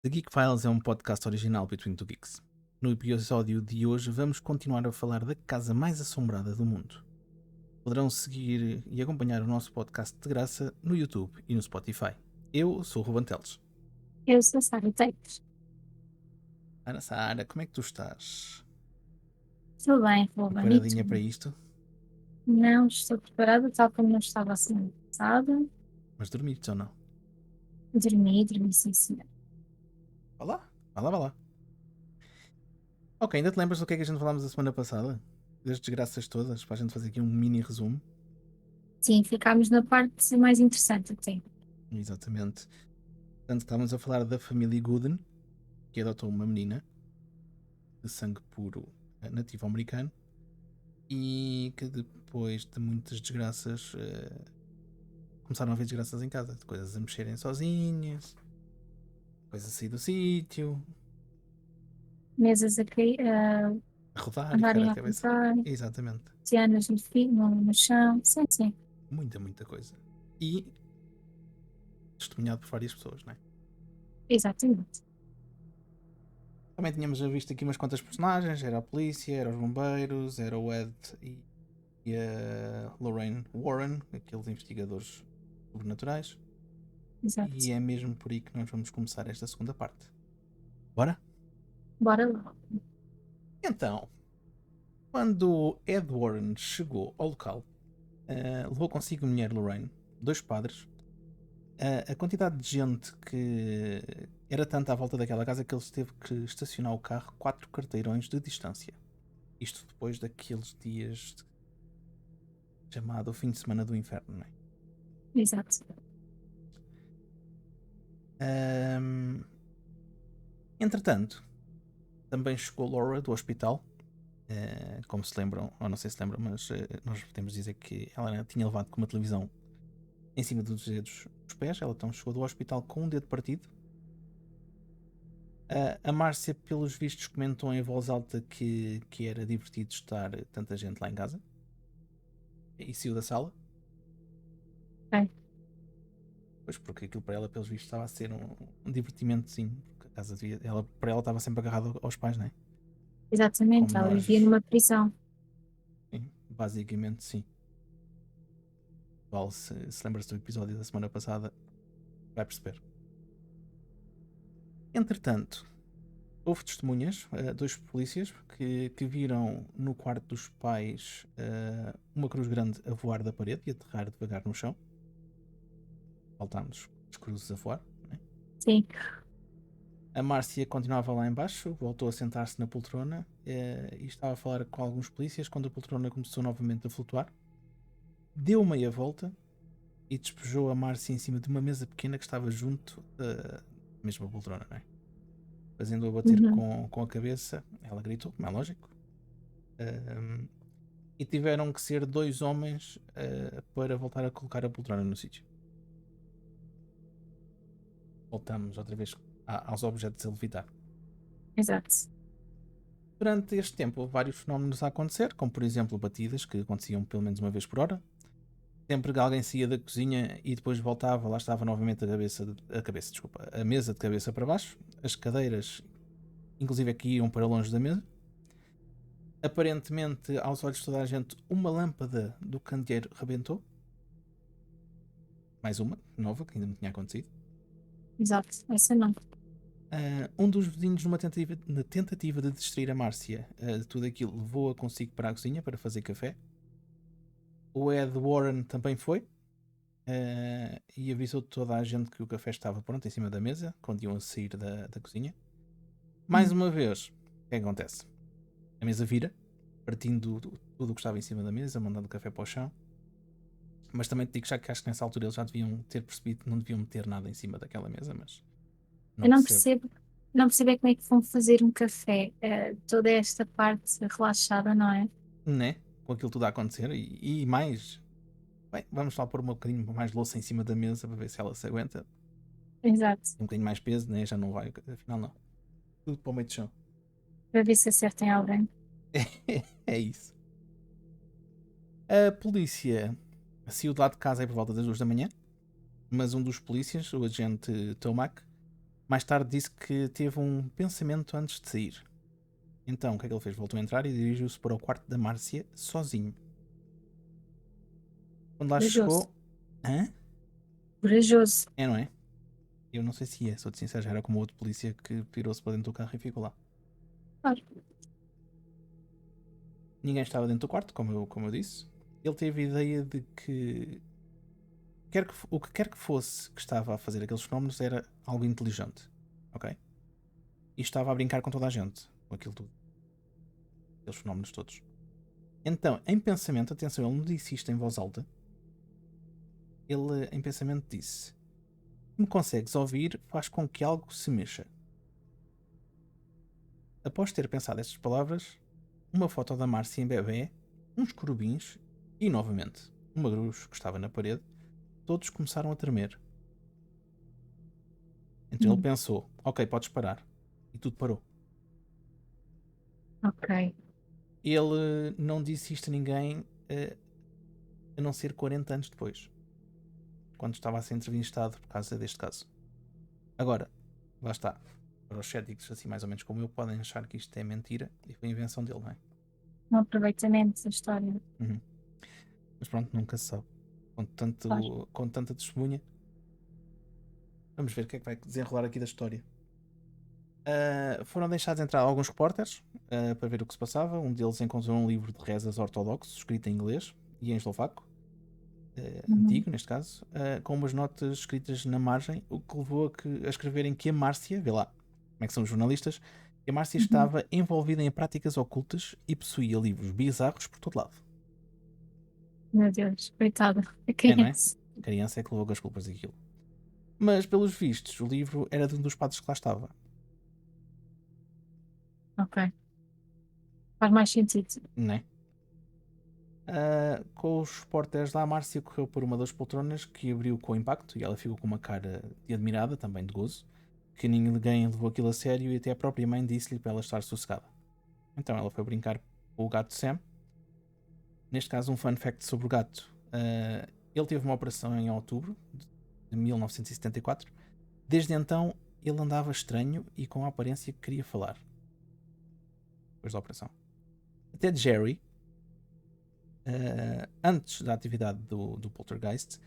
The Geek Files é um podcast original Between Two Geeks. No episódio de hoje vamos continuar a falar da casa mais assombrada do mundo. Poderão seguir e acompanhar o nosso podcast de graça no YouTube e no Spotify. Eu sou o Ruben Teles. Eu sou Sara Teites. Ana Sara, como é que tu estás? Estou bem, Ruben. E Preparadinha tu? para isto? Não estou preparada, tal como não estava a semana passada. Mas dormiste ou não? Dormi sim, senhor. Vá lá, vá lá, vá lá. Ok, ainda te lembras do que é que a gente falámos a semana passada? Das desgraças todas, para a gente fazer aqui um mini resumo. Sim, ficámos na parte mais interessante até. Exatamente. Portanto, estávamos a falar da família Gooden, que adotou uma menina de sangue puro nativo americano e que depois de muitas desgraças começaram a haver desgraças em casa, de coisas a mexerem sozinhas, coisas a sair do sítio, Mesas a cair, a rodar e cair andarem a a cabeça. rodar, Exatamente. cianas no chão. Sim, sim. Muita coisa. E testemunhado por várias pessoas, não é? Exatamente. Também tínhamos visto aqui umas quantas personagens, era a polícia, era os bombeiros, era o Ed e a Lorraine Warren, aqueles investigadores sobrenaturais. E Exato. é mesmo por aí que nós vamos começar esta segunda parte. Bora? Bora lá. Então, quando Ed Warren chegou ao local, levou consigo a mulher Lorraine, dois padres, a quantidade de gente que era tanta à volta daquela casa que ele teve que estacionar o carro 4 quarteirões de distância. Isto depois daqueles dias chamado o fim de semana do inferno, não é? Exato. Entretanto, também chegou Laura do hospital. Como se lembram, ou não sei se lembram, mas nós podemos dizer que ela tinha levado com uma televisão em cima dos dedos dos pés. Ela então chegou do hospital com um dedo partido. A Márcia, pelos vistos, comentou em voz alta que era divertido estar tanta gente lá em casa e saiu da sala. Bem, Pois porque aquilo para ela, pelos vistos, estava a ser um divertimento, sim. Porque a casa devia, para ela estava sempre agarrada aos pais, não é? exatamente. Como Ela vivia nós, numa prisão. sim, basicamente, sim. Val, se lembra-se do episódio da semana passada, vai perceber. Entretanto, houve testemunhas, dois polícias, que viram no quarto dos pais uma cruz grande a voar da parede e aterrar devagar no chão. Faltámos as cruzes a voar. Né? Sim. A Márcia continuava lá embaixo, voltou a sentar-se na poltrona e estava a falar com alguns polícias quando a poltrona começou novamente a flutuar. Deu meia volta e despejou a Márcia em cima de uma mesa pequena que estava junto da mesma poltrona, não é? Fazendo-a bater Uhum. com a cabeça. Ela gritou, como é lógico. E tiveram que ser dois homens para voltar a colocar a poltrona no sítio. Voltamos outra vez aos objetos a levitar. Exato. Durante este tempo houve vários fenómenos a acontecer, como por exemplo batidas que aconteciam pelo menos uma vez por hora. Sempre que alguém saía da cozinha e depois voltava, lá estava novamente a mesa de cabeça para baixo, as cadeiras inclusive aqui iam para longe da mesa. Aparentemente, aos olhos de toda a gente, uma lâmpada do candeeiro rebentou. Mais uma, nova, que ainda não tinha acontecido. Exato. Essa não. Um dos vizinhos, na tentativa de distrair a Márcia de tudo aquilo, levou-a consigo para a cozinha para fazer café. O Ed Warren também foi e avisou toda a gente que o café estava pronto em cima da mesa, quando iam a sair da cozinha. Mais uma vez, o que é que acontece? A mesa vira, partindo tudo o que estava em cima da mesa, mandando o café para o chão. Mas também te digo já que acho que nessa altura eles já deviam ter percebido que não deviam meter nada em cima daquela mesa, mas não Eu não percebo. percebo, não percebo é como é que vão fazer um café, toda esta parte relaxada, não é? Né? Com aquilo tudo a acontecer e mais. Bem, vamos só pôr um bocadinho mais louça em cima da mesa para ver se ela se aguenta. Exato. Um bocadinho mais peso, né? Já não vai, afinal não. Tudo para o meio de chão. Para ver se acertem alguém. É isso. A polícia saiu de lá de casa aí por volta das 2 da manhã, mas um dos polícias, o agente Tomac, Mais tarde disse que teve um pensamento antes de sair. Então, o que é que ele fez? Voltou a entrar e dirigiu-se para o quarto da Márcia sozinho. Quando lá Corajoso. chegou... Hã? Corajoso. É, não é? Eu não sei se é, sou-te sincero, já era como outro polícia que virou-se para dentro do carro e ficou lá. Claro. Ninguém estava dentro do quarto, como eu disse. Ele teve a ideia de que, o que quer que fosse que estava a fazer aqueles fenómenos era algo inteligente. Ok? E estava a brincar com toda a gente. Com aquilo tudo. Aqueles fenómenos todos. Então, em pensamento, atenção, ele não disse isto em voz alta. Ele, em pensamento, disse: Se me consegues ouvir, faz com que algo se mexa. Após ter pensado estas palavras, uma foto da Márcia em bebê, uns corubins e, novamente, uma gruz que estava na parede, todos começaram a tremer. Então ele Hum, pensou: ok, podes parar. E tudo parou. ok. Ele não disse isto a ninguém a não ser 40 anos depois, quando estava a ser entrevistado por causa deste caso. Agora, lá está. Para os céticos, assim mais ou menos como eu, podem achar que isto é mentira e foi invenção dele, não é? Um aproveitamento da história. Uhum. Mas pronto, nunca se sabe. Claro. Com tanta testemunha, vamos ver o que é que vai desenrolar aqui da história. Foram deixados entrar alguns repórteres para ver o que se passava. Um deles encontrou um livro de rezas ortodoxos escrito em inglês e em eslovaco, Uhum. antigo neste caso, com umas notas escritas na margem, o que levou a escreverem que a Márcia, vê lá como é que são os jornalistas, que a Márcia Uhum. estava envolvida em práticas ocultas e possuía livros bizarros por todo lado. Meu Deus, coitada. A É, não é? criança. A criança é que levou com as culpas daquilo. Mas, pelos vistos, o livro era de um dos padres que lá estava. Ok. Faz mais sentido. Não é? Com os repórteres lá, a Márcia correu por uma das poltronas que abriu com o impacto e ela ficou com uma cara de admirada, também de gozo, que ninguém levou aquilo a sério e até a própria mãe disse-lhe para ela estar sossegada. Então ela foi brincar com o gato Sam. Neste caso, um fun fact sobre o gato. Ele teve uma operação em outubro de 1974. Desde então, ele andava estranho e com a aparência que queria falar. Depois da operação. Até Jerry, antes da atividade do Poltergeist,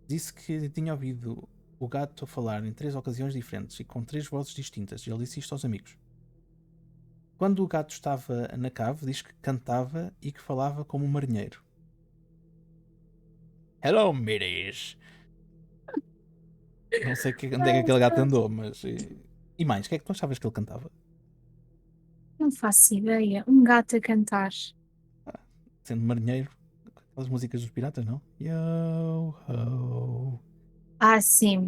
disse que tinha ouvido o gato a falar em 3 ocasiões diferentes e com 3 vozes distintas. E ele disse isto aos amigos. Quando o gato estava na cave, diz que cantava e que falava como um marinheiro. Hello, middies! Não sei onde é que Ai, aquele gato Deus. andou, mas. E mais, o que é que tu achavas que ele cantava? Não faço ideia. Um gato a cantar. Ah, sendo marinheiro, aquelas músicas dos piratas, não? Yo ho. Ah, sim.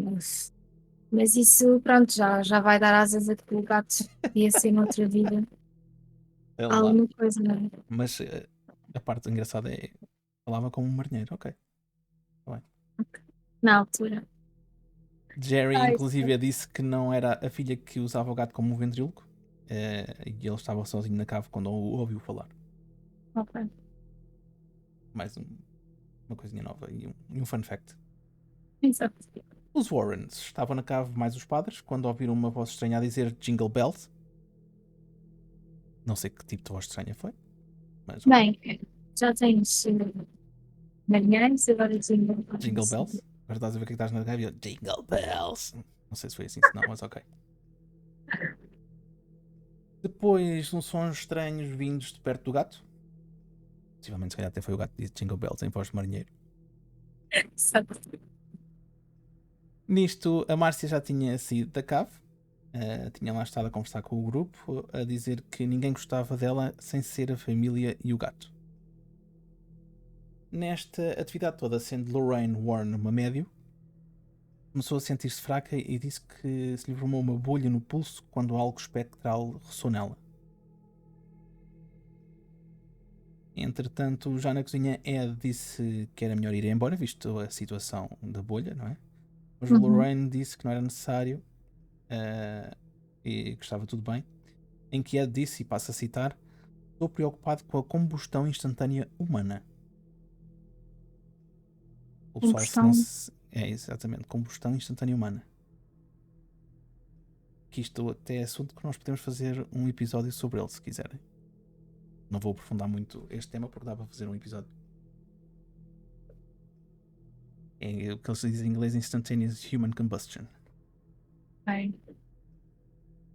Mas isso, pronto, já vai dar asas a que o gato ia ser noutra vida. Sei lá. Alguma coisa, não é? Mas a parte engraçada é. Falava como um marinheiro, ok. Tá bem. Na altura. Jerry, Ai, inclusive, disse que não era a filha que usava o gato como um ventríloco. E ele estava sozinho na cave quando o ouviu falar. ok. Mais uma coisinha nova e um fun fact. Exato. Os Warrens estavam na cave mais os padres quando ouviram uma voz estranha a dizer Jingle Bells. Não sei que tipo de voz estranha foi, mas ok. Bem, já tens marinheiros, agora Jingle desenvolvemos. Bells. Agora estás a ver o que estás na cave e eu, Jingle Bells. Não sei se foi assim, se não, mas ok. Depois, uns sons estranhos vindos de perto do gato. Possivelmente, se calhar, até foi o gato que disse Jingle Bells em voz de marinheiro. Exato. Nisto, a Márcia já tinha saído da cave. Tinha lá estado a conversar com o grupo, a dizer que ninguém gostava dela sem ser a família e o gato. Nesta atividade toda, sendo Lorraine Warren uma médio, começou a sentir-se fraca e disse que se lhe formou uma bolha no pulso quando algo espectral ressoou nela. Entretanto, já na cozinha, Ed disse que era melhor ir embora, visto a situação da bolha, não é? Mas Uhum. Lorraine disse que não era necessário e que estava tudo bem. Em que Ed disse, e passo a citar: Estou preocupado com a combustão instantânea humana. O pessoal, se não Combustão. se. É exatamente, combustão instantânea humana. que isto até é assunto que nós podemos fazer um episódio sobre ele, se quiserem. Não vou aprofundar muito este tema porque dá para fazer um episódio. É o que eles dizem em inglês, Instantaneous Human Combustion. Ok.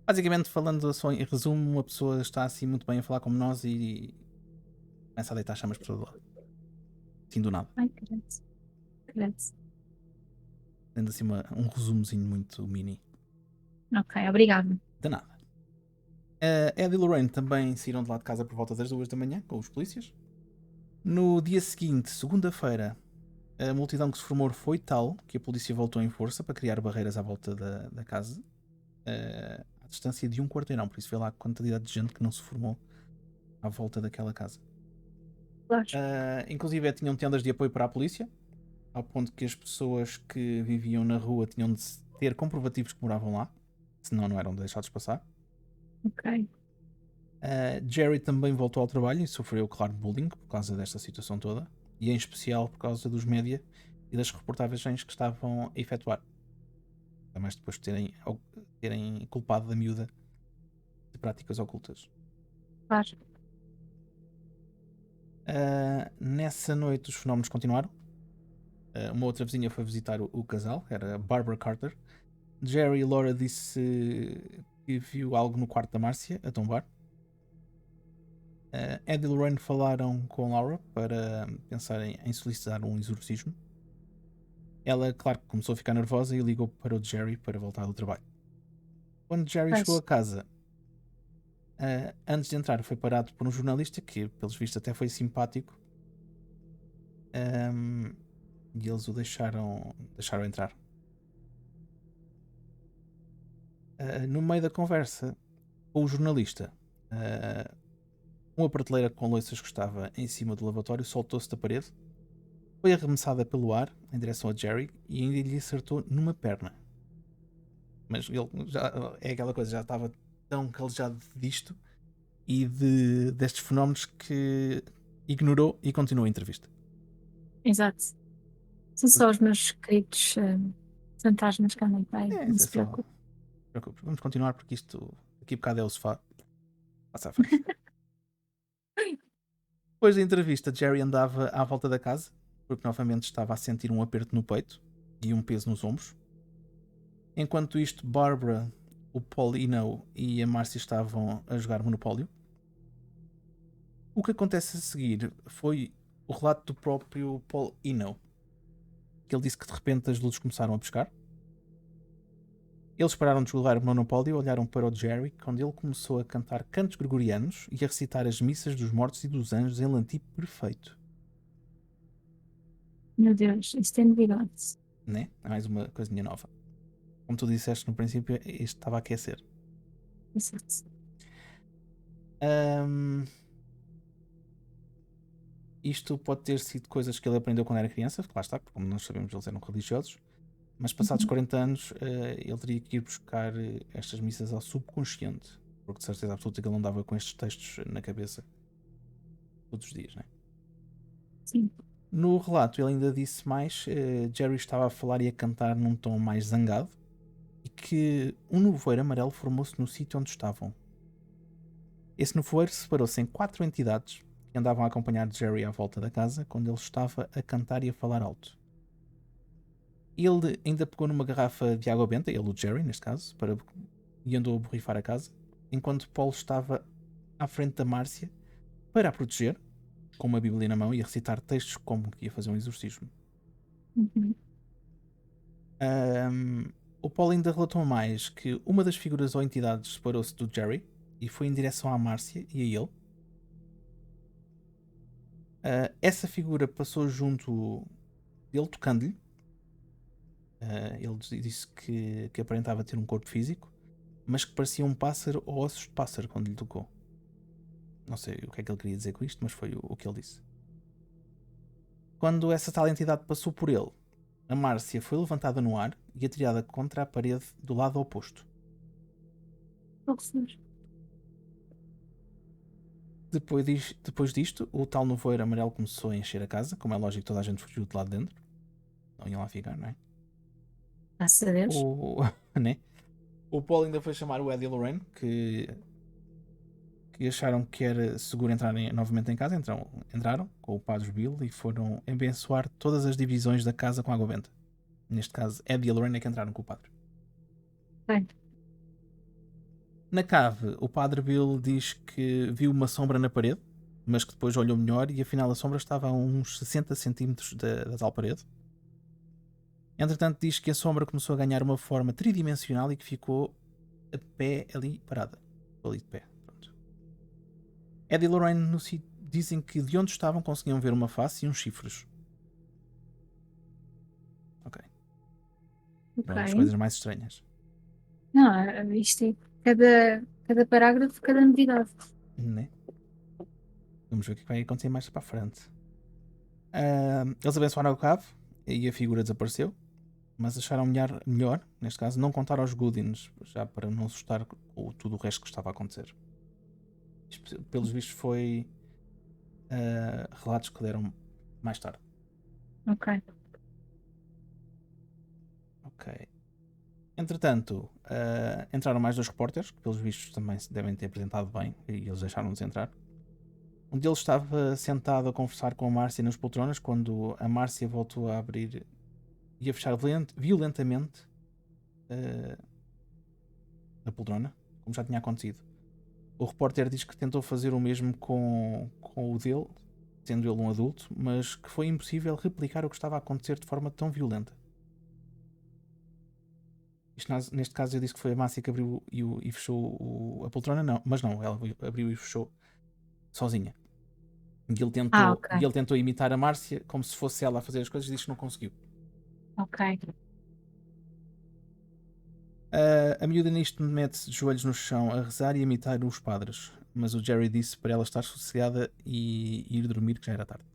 Basicamente, falando só em resumo, uma pessoa está assim muito bem a falar como nós e começa a deitar chamas por todo lado. Assim do nada. Ai, credo. Credo. Tendo assim um resumozinho muito mini. Ok, obrigada. De nada. Ed e Lorraine também saíram de lá de casa por volta das 2 da manhã com os polícias. No dia seguinte, segunda-feira, a multidão que se formou foi tal que a polícia voltou em força para criar barreiras à volta da casa, à distância de um quarteirão. Por isso vê lá a quantidade de gente que não se formou à volta daquela casa. Claro. Inclusive tinham tendas de apoio para a polícia, ao ponto que as pessoas que viviam na rua tinham de ter comprovativos que moravam lá, senão não eram deixados passar. Ok. Jerry também voltou ao trabalho e sofreu, claro, bullying por causa desta situação toda, e em especial por causa dos média e das reportagens que estavam a efetuar. Ainda mais depois de terem culpado da miúda de práticas ocultas. Claro. Nessa noite os fenómenos continuaram. Uma outra vizinha foi visitar o casal, era Barbara Carter. Jerry e Laura disse que viu algo no quarto da Márcia a tombar. Ed e Lorraine falaram com Laura para pensarem em solicitar um exorcismo. Ela, claro, começou a ficar nervosa e ligou para o Jerry para voltar do trabalho. Quando Jerry chegou a casa, antes de entrar, foi parado por um jornalista que, pelos vistos, até foi simpático. E eles o deixaram entrar. No meio da conversa com o jornalista, uma prateleira com louças que estava em cima do lavatório soltou-se da parede, foi arremessada pelo ar em direção a Jerry e ainda lhe acertou numa perna. Mas ele é aquela coisa, já estava tão calejado disto e destes fenómenos que ignorou e continuou a entrevista. Exato. São só os meus queridos fantasmas que andam por aí. Não se preocupe. Vamos continuar porque isto aqui a bocado é o sofá. Passa à frente. Depois da entrevista, Jerry andava à volta da casa porque novamente estava a sentir um aperto no peito e um peso nos ombros. Enquanto isto, Barbara, o Paul Eno e a Marcia estavam a jogar Monopólio. O que acontece a seguir foi o relato do próprio Paul Eno, que ele disse que de repente as luzes começaram a piscar. Eles pararam de jogar Monopólio e olharam para o Jerry, quando ele começou a cantar cantos gregorianos e a recitar as missas dos mortos e dos anjos em latim perfeito. Meu Deus, isto tem novidades. Né? É mais uma coisinha nova. Como tu disseste no princípio, isto estava a aquecer. Exato. Isto pode ter sido coisas que ele aprendeu quando era criança, lá está, porque como nós sabemos eles eram religiosos, mas passados 40 anos ele teria que ir buscar estas missas ao subconsciente, porque de certeza absoluta que ele não dava com estes textos na cabeça todos os dias, né? Sim. No relato ele ainda disse mais, Jerry estava a falar e a cantar num tom mais zangado e que um nevoeiro amarelo formou-se no sítio onde estavam. Esse nevoeiro separou-se em 4 entidades que andavam a acompanhar Jerry à volta da casa quando ele estava a cantar e a falar alto. Ele ainda pegou numa garrafa de água benta, ele, o Jerry, neste caso, e andou a borrifar a casa, enquanto Paul estava à frente da Márcia para a proteger, com uma bíblia na mão e a recitar textos como que ia fazer um exorcismo. O Paul ainda relatou mais que uma das figuras ou entidades separou-se do Jerry e foi em direção à Márcia e a ele. Essa figura passou junto dele, tocando-lhe. Ele disse que aparentava ter um corpo físico, mas que parecia um pássaro ou ossos de pássaro quando lhe tocou. Não sei o que é que ele queria dizer com isto, mas foi o que ele disse. Quando essa tal entidade passou por ele, a Márcia foi levantada no ar e atirada contra a parede do lado oposto. Depois disto, o tal nevoeiro amarelo começou a encher a casa, como é lógico, toda a gente fugiu de lá de dentro. Não iam lá ficar, não é? Graças a Deus. Né? O Paul ainda foi chamar o Eddie e Lorraine, que acharam que era seguro entrar novamente em casa. Então entraram com o Padre Bill e foram abençoar todas as divisões da casa com água benta. Neste caso, Eddie e Lorraine é que entraram com o padre. Bem, Na cave, o Padre Bill diz que viu uma sombra na parede, mas que depois olhou melhor e afinal a sombra estava a uns 60 centímetros da tal parede. Entretanto, diz que a sombra começou a ganhar uma forma tridimensional e que ficou a pé ali parada. Ali de pé. Pronto. Ed e Lorraine no sítio dizem que de onde estavam conseguiam ver uma face e uns chifres. Ok. É uma das ok. coisas mais estranhas. Não, isto é cada parágrafo, cada novidade. Né? Vamos ver o que vai acontecer mais para a frente. Eles abençoaram a cave e a figura desapareceu, mas acharam melhor, neste caso, não contar aos Goodins, já para não assustar com tudo o resto que estava a acontecer. Isto, pelos vistos, foi relatos que deram mais tarde. Ok. Ok. Entretanto, entraram mais dois repórteres, que pelos vistos também se devem ter apresentado bem, e eles deixaram-nos entrar. Um deles estava sentado a conversar com a Márcia nas poltronas quando a Márcia voltou a abrir e a fechar violentamente a poltrona, como já tinha acontecido. O repórter diz que tentou fazer o mesmo com o dele, sendo ele um adulto, mas que foi impossível replicar o que estava a acontecer de forma tão violenta. Neste caso eu disse que foi a Márcia que abriu e fechou a poltrona, não, mas não, ela abriu e fechou sozinha. E Ok. ele tentou imitar a Márcia como se fosse ela a fazer as coisas e disse que não conseguiu. Ok. A miúda nisto mete-se de joelhos no chão a rezar e a imitar os padres, mas o Jerry disse para ela estar sossegada e ir dormir, que já era tarde.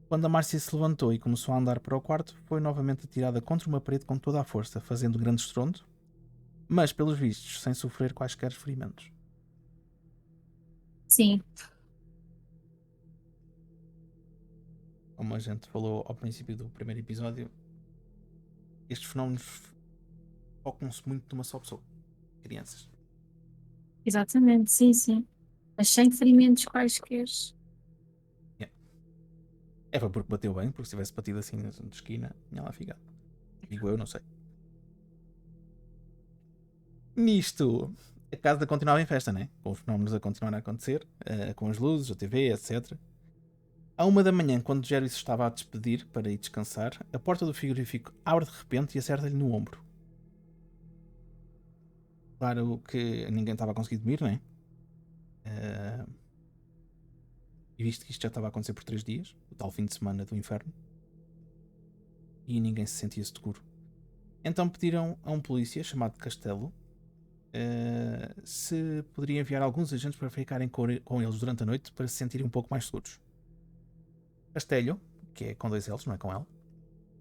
Quando a Márcia se levantou e começou a andar para o quarto, foi novamente atirada contra uma parede com toda a força, fazendo grande estrondo, mas, pelos vistos, sem sofrer quaisquer ferimentos. Sim, Como a gente falou ao princípio do primeiro episódio, estes fenómenos focam-se muito numa só pessoa, crianças. exatamente. Sim, sim. Mas sem ferimentos quaisquer. Yeah. É, foi porque bateu bem, porque se tivesse batido assim de esquina, tinha lá ficado. Digo eu, não sei. Nisto, a casa continuava em festa, né? Com os fenómenos a continuar a acontecer, com as luzes, a TV, etc. À 1 da manhã, quando Jerry se estava a despedir para ir descansar, a porta do frigorífico abre de repente e acerta-lhe no ombro. Claro que ninguém estava a conseguir dormir, né? E visto que isto já estava a acontecer por 3 dias, o tal fim de semana do inferno, e ninguém se sentia seguro. Então pediram a um polícia chamado Castelo se poderia enviar alguns agentes para ficarem com eles durante a noite para se sentirem um pouco mais seguros. Castelho, que é com 2 L's, não é com L,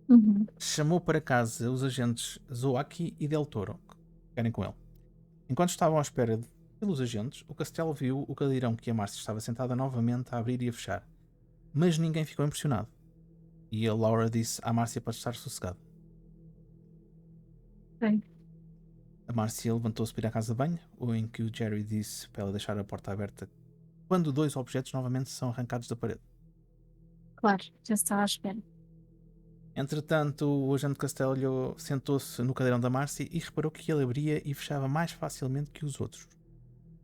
Uhum. chamou para casa os agentes Zoaki e Del Toro, que ficarem com ele. Enquanto estavam à espera pelos agentes, o Castelo viu o cadeirão que a Márcia estava sentada novamente a abrir e a fechar. Mas ninguém ficou impressionado. E a Laura disse à Márcia para estar sossegada. Ok. A Márcia levantou-se para ir à casa de banho, ou em que o Jerry disse para ela deixar a porta aberta quando 2 objetos novamente são arrancados da parede. Claro, já estava à espera. Entretanto, o agente Castello sentou-se no cadeirão da Márcia e reparou que ele abria e fechava mais facilmente que os outros.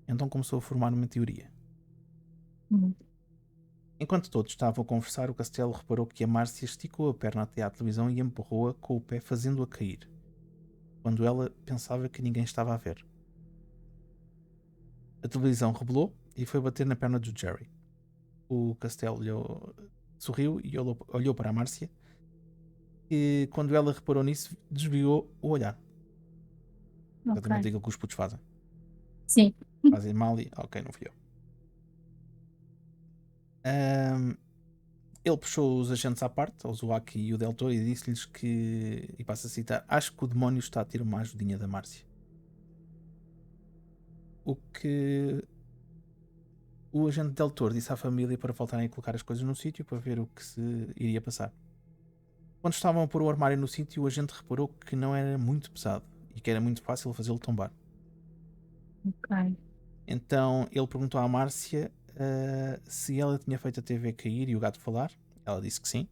Então começou a formar uma teoria. Uhum. Enquanto todos estavam a conversar, o Castelo reparou que a Márcia esticou a perna até à televisão e empurrou-a com o pé, fazendo-a cair, quando ela pensava que ninguém estava a ver. A televisão rebelou e foi bater na perna do Jerry. O Castelo sorriu e olhou para a Márcia e, quando ela reparou nisso, desviou o olhar. Ok. Exatamente aquilo que os putos fazem. Sim. Fazem mal e... Ok, não fui eu. Ele puxou os agentes à parte, o Zuaki e o Del Toro, e disse-lhes que, e passo a citar, acho que o demónio está a ter uma ajudinha da Márcia. O que o agente Del Toro disse à família para voltarem a colocar as coisas no sítio para ver o que se iria passar. Quando estavam a pôr o armário no sítio, o agente reparou que não era muito pesado e que era muito fácil fazê-lo tombar. Ok. Então ele perguntou à Márcia se ela tinha feito a TV cair e o gato falar. Ela disse que sim.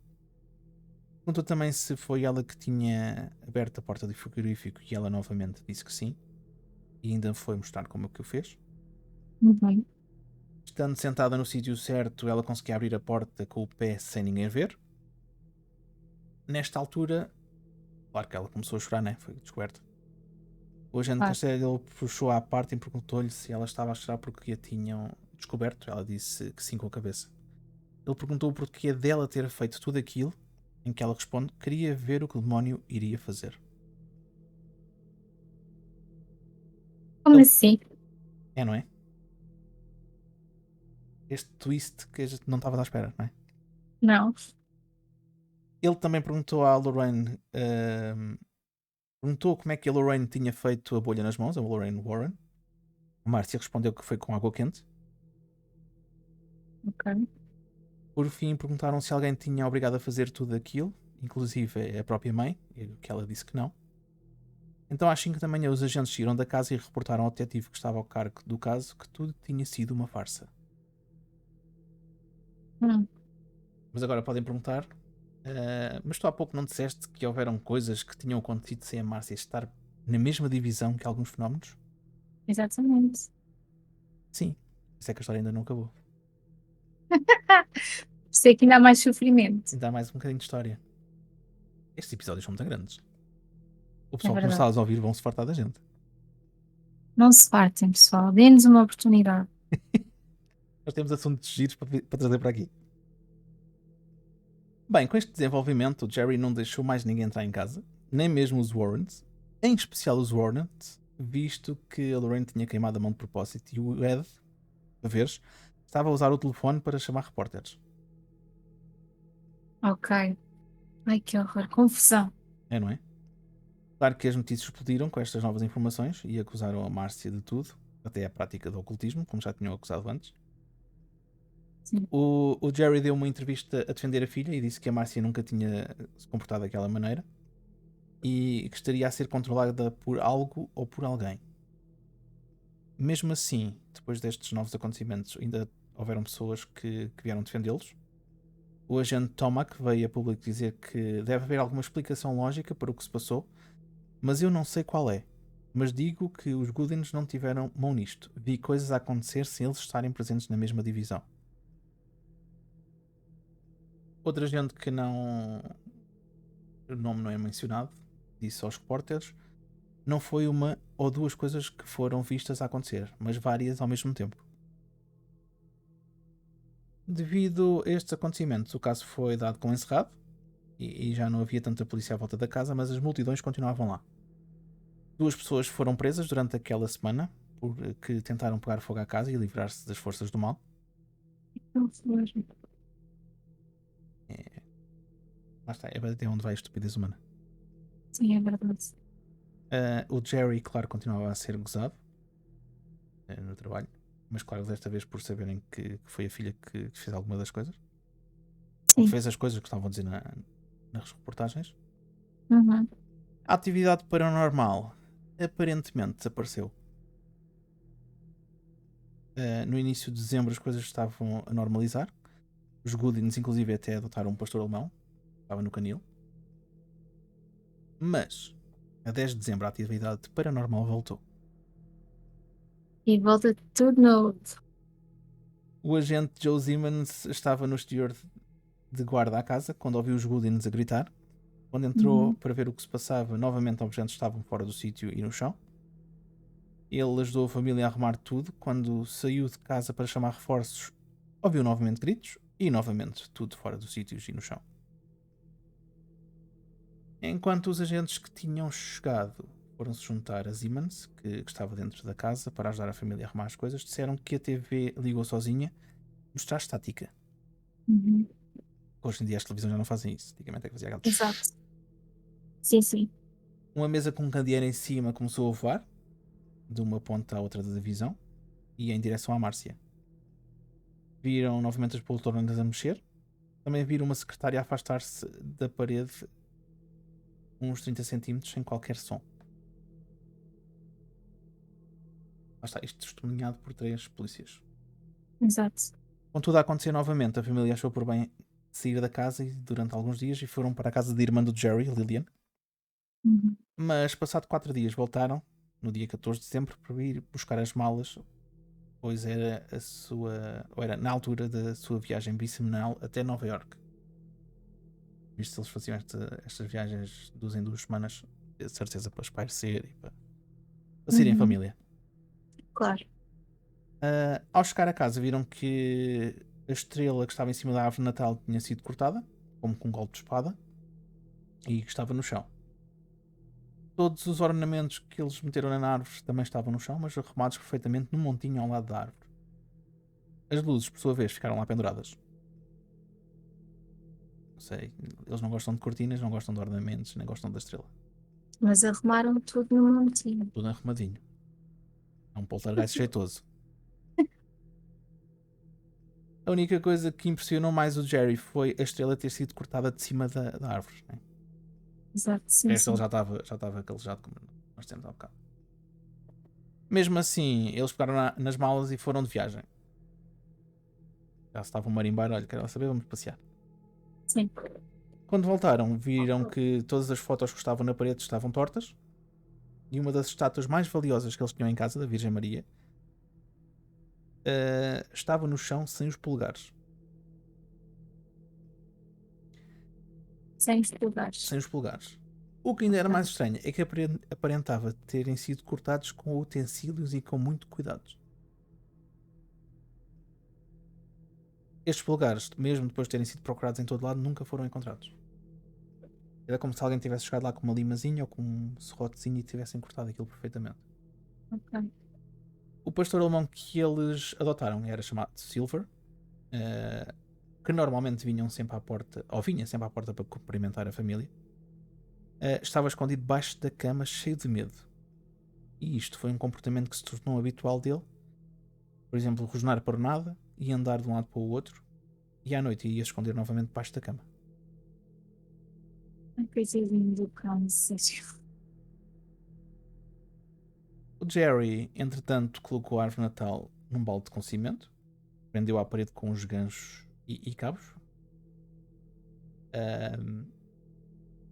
Perguntou também se foi ela que tinha aberto a porta do frigorífico e ela novamente disse que sim. E ainda foi mostrar como é que o fez. Uhum. Estando sentada no sítio certo, ela conseguia abrir a porta com o pé sem ninguém ver. Nesta altura, claro que ela começou a chorar, né? Foi descoberta. O agente Claro. Castello puxou à parte e perguntou-lhe se ela estava a chorar porque a tinham descoberto. Ela disse que sim com a cabeça. Ele perguntou o porquê dela ter feito tudo aquilo, em que ela responde que queria ver o que o demónio iria fazer. Como Ele, assim? não é? Este twist que a gente não estava à espera, não é? Não. Ele também perguntou à Lorraine, perguntou como é que a Lorraine tinha feito a bolha nas mãos, a Lorraine Warren. A Márcia respondeu que foi com água quente. Ok. Por fim, perguntaram se alguém tinha obrigado a fazer tudo aquilo, inclusive a própria mãe, que ela disse que não. Então, às 5 da manhã, os agentes saíram da casa e reportaram ao detetive que estava ao cargo do caso que tudo tinha sido uma farsa. Hum. Mas agora podem perguntar, mas tu há pouco não disseste que houveram coisas que tinham acontecido sem a Márcia estar na mesma divisão que alguns fenómenos? Exatamente. Sim, isso é que a história ainda não acabou. Sei que ainda há mais sofrimento. Ainda há mais um bocadinho de história. Estes episódios são muito grandes. O É pessoal que nos está verdade. a ouvir vão se fartar da gente. Não se fartem, pessoal. Dê-nos uma oportunidade. Nós temos assuntos giros para trazer para aqui. Bem, com este desenvolvimento, Jerry não deixou mais ninguém entrar em casa, nem mesmo os Warrens, em especial os Warrens, visto que a Lorraine tinha queimado a mão de propósito e o Ed, a vez, estava a usar o telefone para chamar repórteres. Ok. Ai, que horror. Confusão. É, não é? Claro que as notícias explodiram com estas novas informações e acusaram a Márcia de tudo, até a prática do ocultismo, como já tinham acusado antes. Sim. O Jerry deu uma entrevista a defender a filha e disse que a Márcia nunca tinha se comportado daquela maneira e que estaria a ser controlada por algo ou por alguém. Mesmo assim, depois destes novos acontecimentos, ainda houveram pessoas que vieram defendê-los. O agente Tomac veio a público dizer que deve haver alguma explicação lógica para o que se passou, mas eu não sei qual é. Mas digo que os Goodins não tiveram mão nisto. Vi coisas a acontecer sem eles estarem presentes na mesma divisão. Outra gente que não. O nome não é mencionado, disse aos repórteres, não foi uma ou duas coisas que foram vistas a acontecer, mas várias ao mesmo tempo. Devido a estes acontecimentos, o caso foi dado como encerrado e já não havia tanta polícia à volta da casa, mas as multidões continuavam lá. 2 pessoas foram presas durante aquela semana porque tentaram pegar fogo à casa e livrar-se das forças do mal. Que horror. É, lá está, é até onde vai a estupidez humana. Sim, é verdade. O Jerry, claro, continuava a ser gozado no trabalho, mas claro, desta vez por saberem que foi a filha que fez alguma das coisas, ou Sim. fez as coisas que estavam a dizer nas reportagens. Uhum. A atividade paranormal aparentemente desapareceu. No início de dezembro as coisas estavam a normalizar. Os Goodins, inclusive, até adotaram um pastor alemão. Estava no canil. Mas, a 10 de dezembro, a atividade paranormal voltou. E volta tudo novo. O agente Joe Simmons estava no exterior de guarda à casa quando ouviu os Goodins a gritar. Quando entrou Uhum. para ver o que se passava, novamente objetos estavam fora do sítio e no chão. Ele ajudou a família a arrumar tudo. Quando saiu de casa para chamar reforços, ouviu novamente gritos e novamente tudo fora dos sítios e no chão. Enquanto os agentes que tinham chegado foram se juntar a Simmons, que estava dentro da casa, para ajudar a família a arrumar as coisas, disseram que a TV ligou sozinha, mostrar estática. Uhum. Hoje em dia as televisões já não fazem isso. Antigamente é que fazia aquele tsh. Exato. Sim, sim. Uma mesa com um candeeiro em cima começou a voar, de uma ponta à outra da divisão, e em direção à Márcia. Viram novamente as poltronas a mexer. Também viram uma secretária a afastar-se da parede uns 30 centímetros sem qualquer som. Lá está, isto testemunhado por 3 polícias. Exato. Com tudo a acontecer novamente, a família achou por bem sair da casa durante alguns dias e foram para a casa da irmã do Jerry, Lillian. Uhum. Mas, passado 4 dias, voltaram, no dia 14 de dezembro, para ir buscar as malas, pois era ou era na altura da sua viagem bisemanal até Nova York. Visto que eles faziam estas viagens de 2 em 2 semanas, de certeza para espairecer e para saírem em Uhum. família. Claro. Ao chegar a casa, viram que a estrela que estava em cima da árvore de Natal tinha sido cortada, como com um golpe de espada, e que estava no chão. Todos os ornamentos que eles meteram na árvore também estavam no chão, mas arrumados perfeitamente num montinho ao lado da árvore. As luzes, por sua vez, ficaram lá penduradas. Não sei, eles não gostam de cortinas, não gostam de ornamentos, nem gostam da estrela. Mas arrumaram tudo no montinho. Tudo arrumadinho. É um poltergeist jeitoso. A única coisa que impressionou mais o Jerry foi a estrela ter sido cortada de cima da árvore. Né? Exato, O sim, resto ele sim. já estava calejado, como nós temos há bocado. Mesmo assim, eles pegaram nas malas e foram de viagem. Já se estavam a marimbar, olha, quero lá saber, vamos passear. Sim. Quando voltaram, viram que todas as fotos que estavam na parede estavam tortas e uma das estátuas mais valiosas que eles tinham em casa, da Virgem Maria, estava no chão sem os polegares. Sem os lugares. Sem os polegares. O que ainda era mais Ok. estranho é que aparentava terem sido cortados com utensílios e com muito cuidado. Estes polegares, mesmo depois de terem sido procurados em todo lado, nunca foram encontrados. Era como se alguém tivesse chegado lá com uma limazinha ou com um serrotezinho e tivessem cortado aquilo perfeitamente. Ok. O pastor alemão que eles adotaram era chamado Silver, que normalmente vinham sempre à porta, ou vinha sempre à porta para cumprimentar a família. Estava escondido debaixo da cama, cheio de medo. E isto foi um comportamento que se tornou habitual dele. Por exemplo, rosnar por nada e andar de um lado para o outro. E à noite ia esconder novamente debaixo da cama. Ai, coitadinho do cão, sério. O Jerry, entretanto, colocou a árvore de Natal num balde com cimento, prendeu à parede com os ganchos e cabos.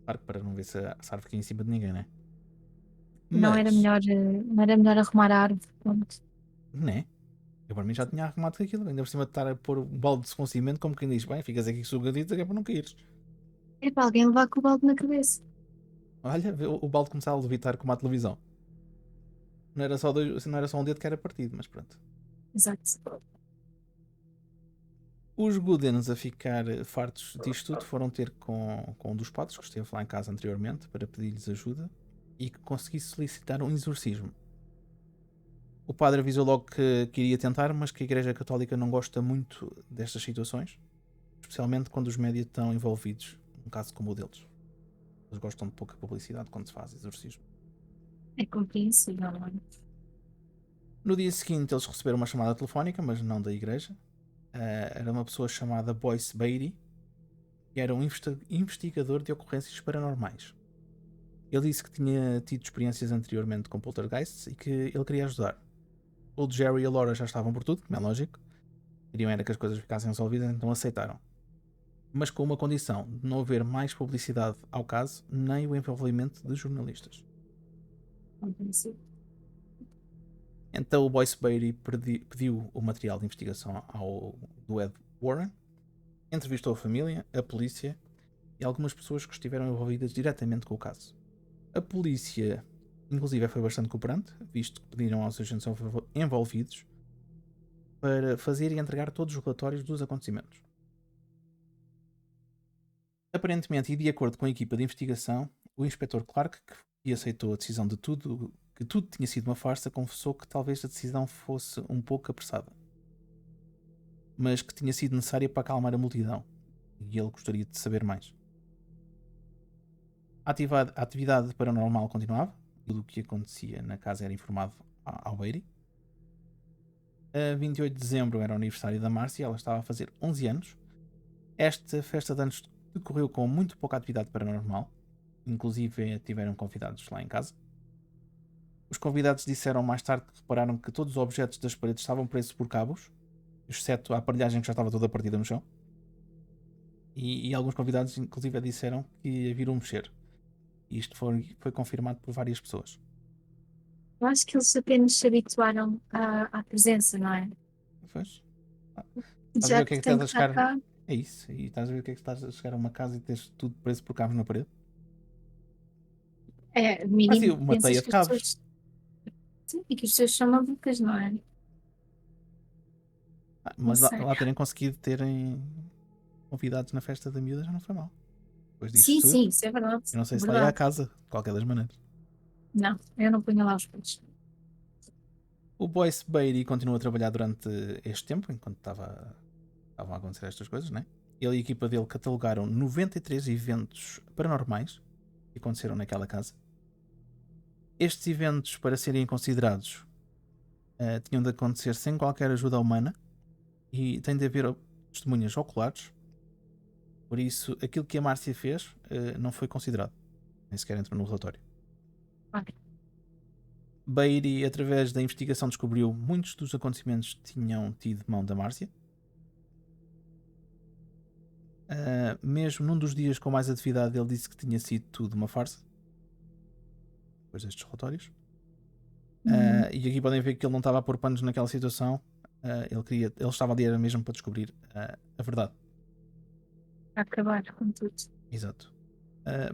Claro que para não ver se a árvore aqui em cima de ninguém, né? Não era Mas, melhor, não era melhor arrumar a árvore. Pronto. né? Eu para mim já tinha arrumado com aquilo. Ainda por cima de estar a pôr um balde com cimento, como quem diz, bem, ficas aqui sugadito, que é para não caíres. É para alguém levar com o balde na cabeça. Olha, vê o balde começar a levitar como a televisão. Não era só um dedo que era partido, mas pronto. Exato. Os Goodens, a ficar fartos disto tudo, foram ter com um dos padres que esteve lá em casa anteriormente para pedir-lhes ajuda e que conseguisse solicitar um exorcismo. O padre avisou logo que iria tentar, mas que a Igreja Católica não gosta muito destas situações, especialmente quando os médias estão envolvidos, num caso como o deles. Eles gostam de pouca publicidade quando se faz exorcismo. É compreensível, não é? No dia seguinte, eles receberam uma chamada telefónica, mas não da igreja. Era uma pessoa chamada Boyce Beatty, que era um investigador de ocorrências paranormais. Ele disse que tinha tido experiências anteriormente com poltergeists e que ele queria ajudar. O Jerry e a Laura já estavam por tudo, como é lógico. Queriam era que as coisas ficassem resolvidas, então aceitaram. Mas com uma condição, de não haver mais publicidade ao caso, nem o envolvimento de jornalistas. Compreensível. Então o Boyce Beatty pediu o material de investigação do Ed Warren, entrevistou a família, a polícia e algumas pessoas que estiveram envolvidas diretamente com o caso. A polícia, inclusive, foi bastante cooperante, visto que pediram aos agentes envolvidos para fazer e entregar todos os relatórios dos acontecimentos. Aparentemente, e de acordo com a equipa de investigação, o inspetor Clark, que aceitou a decisão que tudo tinha sido uma farsa, confessou que talvez a decisão fosse um pouco apressada, mas que tinha sido necessária para acalmar a multidão, e ele gostaria de saber mais. A atividade paranormal continuava, tudo o que acontecia na casa era informado ao Beatty. A 28 de dezembro era o aniversário da Marcia, ela estava a fazer 11 anos. Esta festa de anos decorreu com muito pouca atividade paranormal, inclusive tiveram convidados lá em casa. Os convidados disseram mais tarde que repararam que todos os objetos das paredes estavam presos por cabos, exceto a aparelhagem que já estava toda partida no chão. E alguns convidados, inclusive, disseram que a viram mexer. E isto foi confirmado por várias pessoas. Eu acho que eles apenas se habituaram à presença, não é? Pois. Estás a ver Já o que é que que estás tem a que estar chegar? cá. É isso. E estás a ver o que é que estás a chegar a uma casa e tens tudo preso por cabos na parede? É, Mas e mínimo uma pensas teia de que as cabos? pessoas. Sim, e que as pessoas são malucas, não é? Não Mas sei. lá terem conseguido terem convidados na festa da miúda já não foi mal. Depois Sim, disto tudo, sim, isso é verdade. eu não sei se lá ia à Verdade. casa, de qualquer das maneiras. Não, eu não punho lá os pés. O Boyce Beatty continuou a trabalhar durante este tempo, enquanto estavam a acontecer estas coisas, né? Ele e a equipa dele catalogaram 93 eventos paranormais que aconteceram naquela casa. Estes eventos, para serem considerados, tinham de acontecer sem qualquer ajuda humana e tem de haver testemunhas oculares. Por isso, aquilo que a Márcia fez não foi considerado, nem sequer entrou no relatório. Ok. Beatty, através da investigação, descobriu muitos dos acontecimentos que tinham tido mão da Márcia. Mesmo num dos dias com mais atividade, ele disse que tinha sido tudo uma farsa. Depois destes relatórios. Uhum. E aqui podem ver que ele não estava a pôr panos naquela situação. Ele estava ali era mesmo para descobrir a verdade. A acabar com tudo. Exato.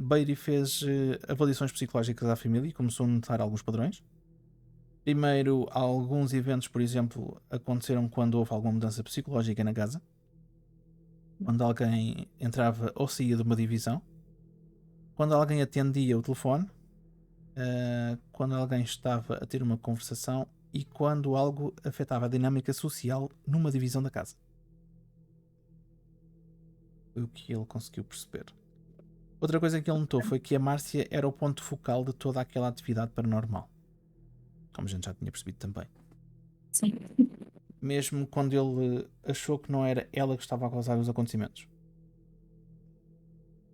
Beatty fez avaliações psicológicas à família e começou a notar alguns padrões. Primeiro, alguns eventos, por exemplo, aconteceram quando houve alguma mudança psicológica na casa. Quando alguém entrava ou saía de uma divisão. Quando alguém atendia o telefone. Quando alguém estava a ter uma conversação e quando algo afetava a dinâmica social numa divisão da casa. Foi o que ele conseguiu perceber. Outra coisa que ele notou foi que a Márcia era o ponto focal de toda aquela atividade paranormal. Como a gente já tinha percebido também. Sim. Mesmo quando ele achou que não era ela que estava a causar os acontecimentos.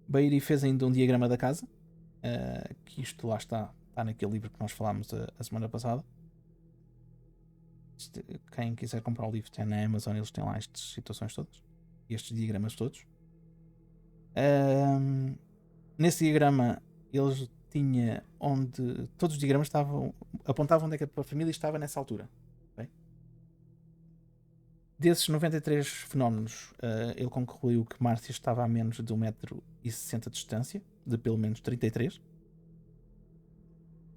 Beatty fez ainda um diagrama da casa, que isto lá está naquele livro que nós falámos a semana passada. Quem quiser comprar o livro tem na Amazon, eles têm lá estas situações todas, estes diagramas todos. Nesse diagrama eles tinha onde todos os diagramas apontavam onde é que a família estava nessa altura. Okay? Desses 93 fenómenos, ele concluiu que Márcia estava a menos de 1,60 m de distância, de pelo menos 33.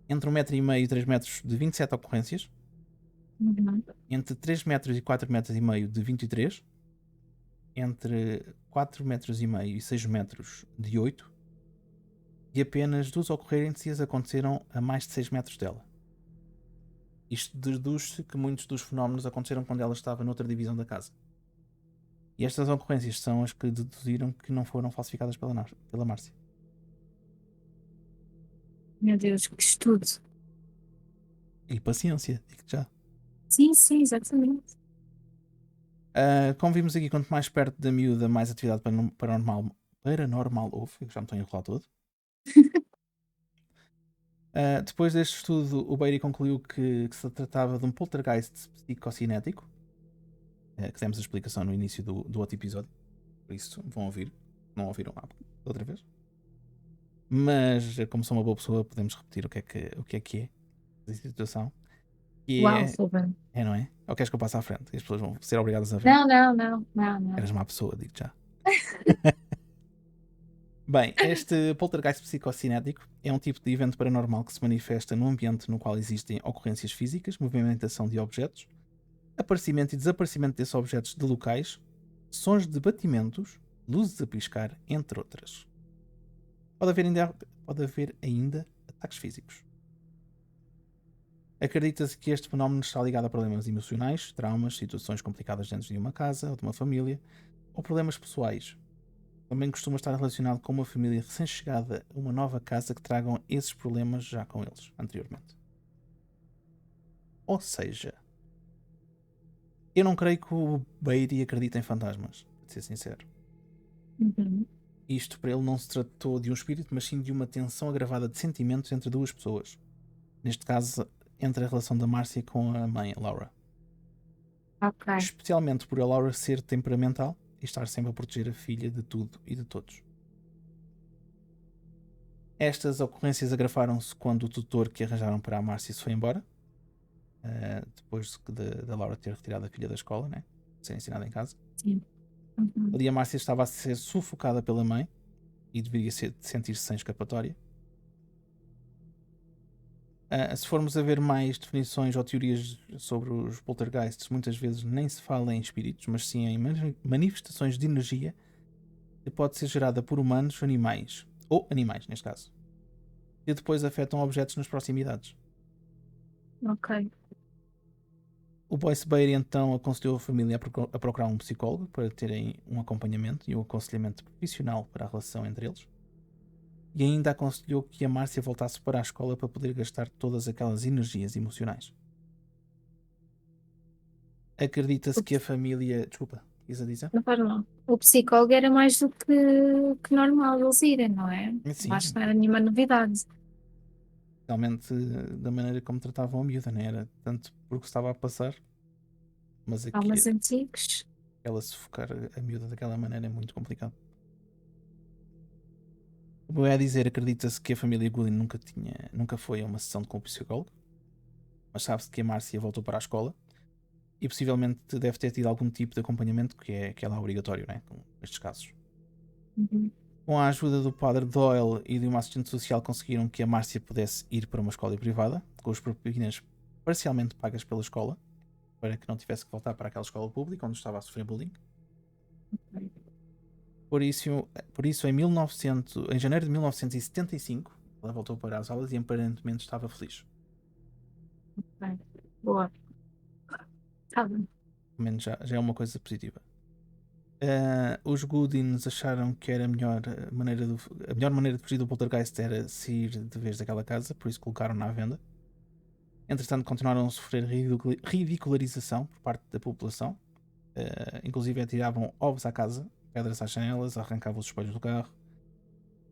Entre 1,5 m e 3 metros de 27 ocorrências. Uhum. Entre 3 metros e 4,5 metros de 23. Entre 4,5 metros e 6 metros de 8. E apenas 2 ocorrências aconteceram a mais de 6 metros dela. Isto deduz-se que muitos dos fenómenos aconteceram quando ela estava noutra divisão da casa. E estas ocorrências são as que deduziram que não foram falsificadas pela Márcia. Meu Deus, que estudo. E paciência, digo-te já. Sim, sim, exatamente. Como vimos aqui, quanto mais perto da miúda, mais atividade paranormal houve. Eu já me estou a enrolar todo. Depois deste estudo, o Beatty concluiu que se tratava de um poltergeist psicocinético, que demos a explicação no início do outro episódio. Por isso, vão ouvir. Não ouviram outra vez. Mas, como sou uma boa pessoa, podemos repetir o que é que é a situação. E Uau, Ruben. não é? Ou queres que eu passe à frente? E as pessoas vão ser obrigadas a ver. Não, não, não, não, não. Eras má pessoa, digo já. Bem, este poltergeist psicocinético é um tipo de evento paranormal que se manifesta num ambiente no qual existem ocorrências físicas, movimentação de objetos, aparecimento e desaparecimento desses objetos de locais, sons de batimentos, luzes a piscar, entre outras. Pode haver ainda ataques físicos. Acredita-se que este fenómeno está ligado a problemas emocionais, traumas, situações complicadas dentro de uma casa ou de uma família, ou problemas pessoais. Também costuma estar relacionado com uma família recém-chegada a uma nova casa que tragam esses problemas já com eles anteriormente. Ou seja, eu não creio que o Beatty acredite em fantasmas, para ser sincero. Uhum. Isto para ele não se tratou de um espírito, mas sim de uma tensão agravada de sentimentos entre duas pessoas. Neste caso, entre a relação da Márcia com a mãe, a Laura. Ok. Especialmente por a Laura ser temperamental e estar sempre a proteger a filha de tudo e de todos. Estas ocorrências agrafaram-se quando o tutor que arranjaram para a Márcia se foi embora, depois da Laura ter retirado a filha da escola, né? Ser ensinada em casa. Sim. Uhum. Ali a Márcia estava a ser sufocada pela mãe e deveria sentir-se sem escapatória. Se formos a ver mais definições ou teorias sobre os poltergeists, muitas vezes nem se fala em espíritos, mas sim em manifestações de energia que pode ser gerada por humanos, animais, ou animais neste caso, e depois afetam objetos nas proximidades. Ok. O Boyce Beatty então aconselhou a família a procurar um psicólogo para terem um acompanhamento e um aconselhamento profissional para a relação entre eles. E ainda aconselhou que a Márcia voltasse para a escola para poder gastar todas aquelas energias emocionais. Acredita-se que a família... Desculpa, quis a dizer? Não faz mal. O psicólogo era mais do que normal eles irem, não é? Sim, Acho que não era nenhuma novidade. realmente da maneira como tratavam a miúda, não era tanto porque estava a passar, mas aqui Traumas antigos. ela sufocar a miúda daquela maneira é muito complicado. Como é a dizer, acredita-se que a família Gooding nunca foi a uma sessão com o psicólogo, mas sabe-se que a Márcia voltou para a escola e possivelmente deve ter tido algum tipo de acompanhamento que é lá obrigatório, né, com estes casos. Uhum. Com a ajuda do padre Doyle e de uma assistente social conseguiram que a Márcia pudesse ir para uma escola privada, com as propinas parcialmente pagas pela escola, para que não tivesse que voltar para aquela escola pública onde estava a sofrer bullying. Por isso em janeiro de 1975, ela voltou para as aulas e aparentemente estava feliz. Ok. Boa. Tá bem. Pelo menos já é uma coisa positiva. Os Goodins acharam que era a melhor maneira de fugir do poltergeist era sair de vez daquela casa, por isso colocaram-na à venda. Entretanto, continuaram a sofrer ridicularização por parte da população. Inclusive atiravam ovos à casa, pedras às janelas, arrancavam os espelhos do carro,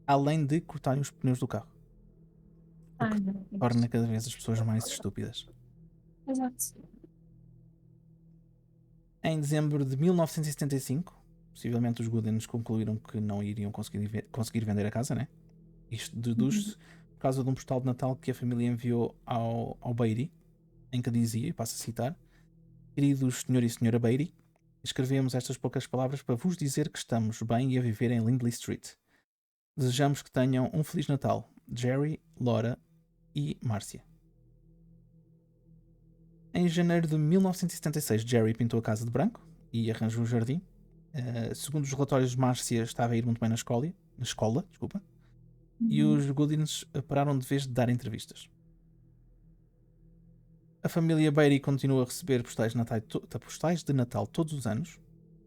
além de cortarem os pneus do carro, o Ai, que meu torna Deus. cada vez as pessoas mais estúpidas. Exato. Em dezembro de 1975, possivelmente os Goodens concluíram que não iriam conseguir vender a casa, né? Isto deduz-se por causa de um postal de Natal que a família enviou ao Beatty, em que dizia, e passo a citar: "Queridos Sr. e Sra. Beatty, escrevemos estas poucas palavras para vos dizer que estamos bem e a viver em Lindley Street. Desejamos que tenham um Feliz Natal. Jerry, Laura e Márcia." Em janeiro de 1976, Jerry pintou a casa de branco e arranjou um jardim. Segundo os relatórios, Márcia estava a ir muito bem na escola, desculpa, e Uhum. os Goodins pararam de vez de dar entrevistas. A família Beatty continua a receber postais de Natal todos os anos,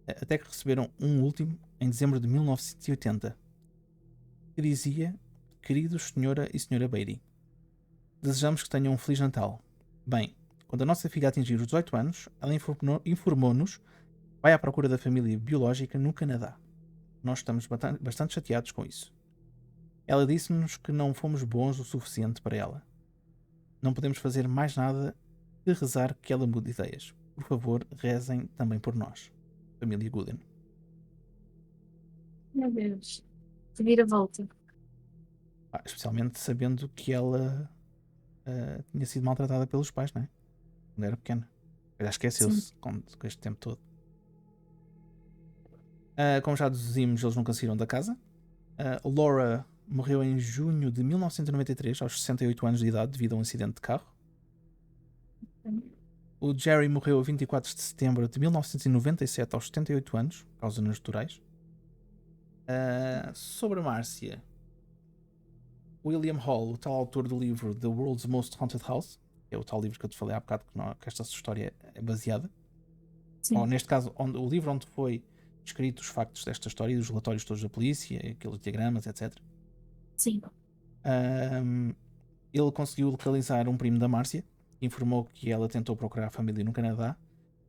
até que receberam um último em dezembro de 1980, que dizia: "Queridos Senhora e Senhora Beatty, desejamos que tenham um Feliz Natal. Bem, quando a nossa filha atingir os 18 anos, ela informou-nos que vai à procura da família biológica no Canadá. Nós estamos bastante chateados com isso. Ela disse-nos que não fomos bons o suficiente para ela. Não podemos fazer mais nada que rezar que ela mude ideias. Por favor, rezem também por nós. Família Gooden." Meu Deus. Reviravolta. Especialmente sabendo que ela tinha sido maltratada pelos pais, não é? Quando era pequena. Já Sim. esqueceu-se com este tempo todo. Como já deduzimos, eles nunca saíram da casa. Laura morreu em junho de 1993, aos 68 anos de idade, devido a um acidente de carro. O Jerry morreu a 24 de setembro de 1997, aos 78 anos, causas naturais. Sobre a Márcia, William Hall, o tal autor do livro The World's Most Haunted House, que é o tal livro que eu te falei há bocado que esta história é baseada, ou Sim. neste caso, o livro onde foi escrito os factos desta história, os relatórios todos da polícia, aqueles diagramas, etc. Sim. Ele conseguiu localizar um primo da Márcia, que informou que ela tentou procurar a família no Canadá,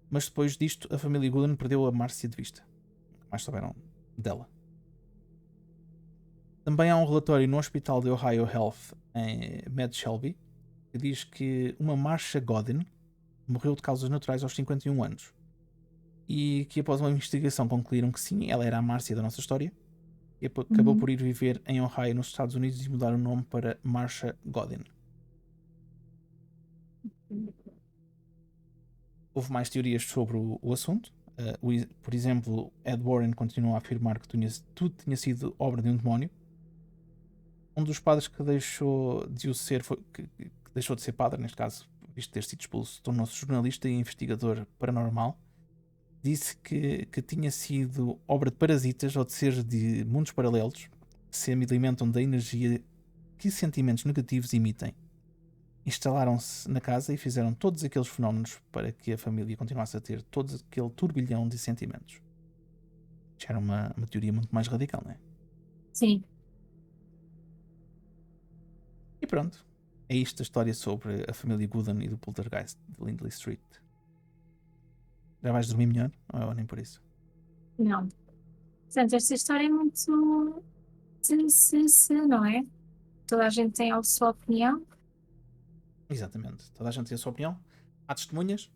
mas depois disto a família Gooden perdeu a Márcia de vista. Mais souberam dela. Também há um relatório no Hospital de Ohio Health em Med Shelby, que diz que uma Marcia Godin morreu de causas naturais aos 51 anos. E que após uma investigação concluíram que sim, ela era a Márcia da nossa história. E acabou por ir viver em Ohio, nos Estados Unidos, e mudar o nome para Marcia Godin. Houve mais teorias sobre o assunto. Por exemplo, Ed Warren continuou a afirmar que tudo tinha sido obra de um demónio. Um dos padres que deixou de o ser, que deixou de ser padre, neste caso, visto ter sido expulso, tornou-se jornalista e investigador paranormal. Disse que tinha sido obra de parasitas ou de seres de mundos paralelos que se alimentam da energia que sentimentos negativos emitem. Instalaram-se na casa e fizeram todos aqueles fenómenos para que a família continuasse a ter todo aquele turbilhão de sentimentos. Já era uma teoria muito mais radical, não é? Sim. E pronto. É isto a história sobre a família Gooden e do Poltergeist de Lindley Street. Já vais dormir melhor? Ou nem por isso? Não. Portanto, esta história é muito. Não é? Toda a gente tem a sua opinião. Exatamente. Toda a gente tem a sua opinião. Há testemunhas.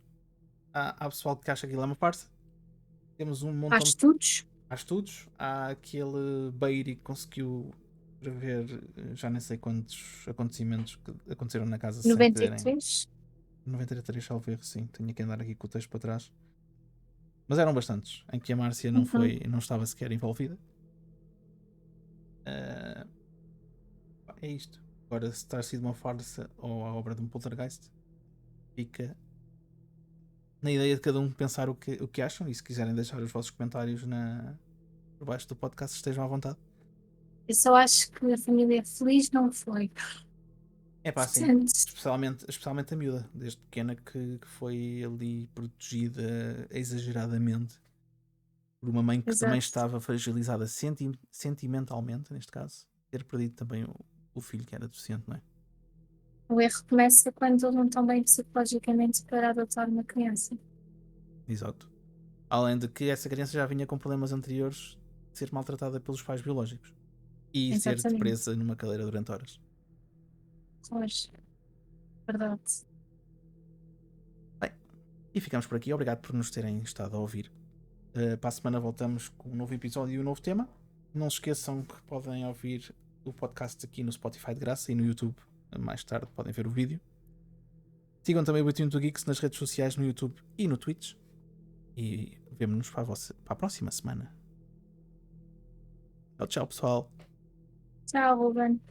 Há pessoal que acha que aquilo é uma farsa. Temos um Há montão de. estudos. Há estudos. Há aquele Beiri que conseguiu prever já nem sei quantos acontecimentos que aconteceram na casa sem terem. 93. 93, salvo erro, sim. Tinha que andar aqui com o texto para trás. Mas eram bastantes, em que a Márcia não estava sequer envolvida. É isto. Agora, se terá sido uma farsa ou a obra de um poltergeist, fica na ideia de cada um pensar o que acham. E se quiserem deixar os vossos comentários por baixo do podcast, estejam à vontade. Eu só acho que a família feliz não foi. É pá, sim. Portanto, Especialmente a miúda, desde pequena que foi ali protegida exageradamente por uma mãe que também exato. estava fragilizada sentimentalmente, neste caso, ter perdido também o filho que era deficiente, não é? O erro começa quando não estão bem psicologicamente para adotar uma criança. Exato. Além de que essa criança já vinha com problemas anteriores de ser maltratada pelos pais biológicos e ser Exatamente. presa numa cadeira durante horas. Pois, verdade. Bem, e ficamos por aqui. Obrigado por nos terem estado a ouvir. Para a semana voltamos com um novo episódio e um novo tema. Não se esqueçam que podem ouvir o podcast aqui no Spotify de graça e no YouTube. Mais tarde podem ver o vídeo. Sigam também o Between Two Geeks nas redes sociais, no YouTube e no Twitch. E vemo-nos para a próxima semana. Tchau, tchau, pessoal. Tchau, Ruben.